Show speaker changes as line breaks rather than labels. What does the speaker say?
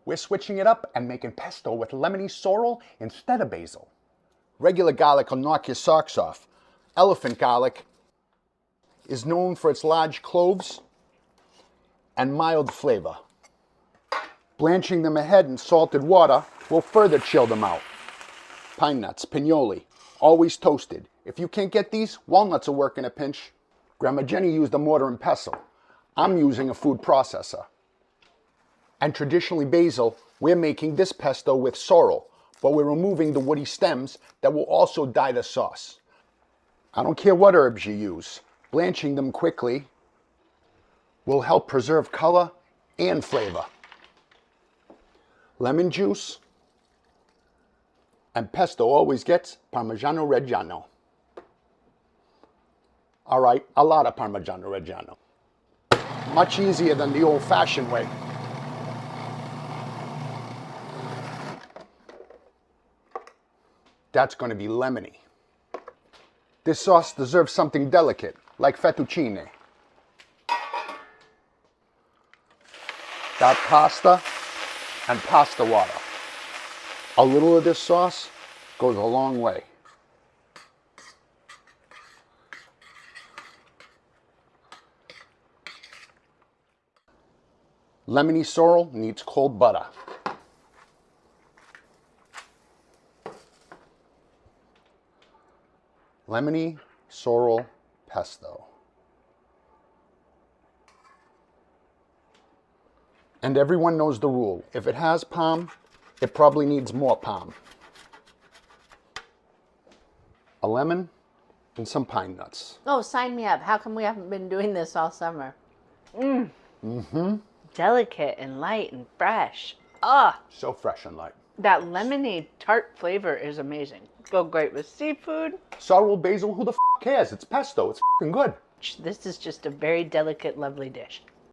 We're switching it up and making pesto with lemony sorrel instead of basil. Regular garlic will knock your socks off. Elephant garlic is known for its large cloves and mild flavor. Blanching them ahead in salted water will further chill them out. Pine nuts, pinoli, always toasted. If you can't get these, walnuts will work in a pinch. Grandma Jenny used a mortar and pestle. I'm using a food processor. And traditionally basil, we're making this pesto with sorrel, but we're removing the woody stems that will also dye the sauce. I don't care what herbs you use. Blanching them quickly will help preserve color and flavor. Lemon juice, and pesto always gets Parmigiano Reggiano. All right, a lot of Parmigiano Reggiano. Much easier than the old-fashioned way. That's going to be lemony. This sauce deserves something delicate, like fettuccine. Got pasta and pasta water. A little of this sauce goes a long way. Lemony sorrel needs cold butter. Lemony Sorrel Pesto. And everyone knows the rule. If it has palm, it probably needs more palm. A lemon and some pine nuts.
Oh, sign me up. How come we haven't been doing this all summer? Delicate and light and fresh. Ah,
So fresh and light.
that lemony tart flavor is amazing. Go great with seafood.
Sorrel basil, who the f cares? It's pesto. It's f***ing good.
This is just a very delicate, lovely dish.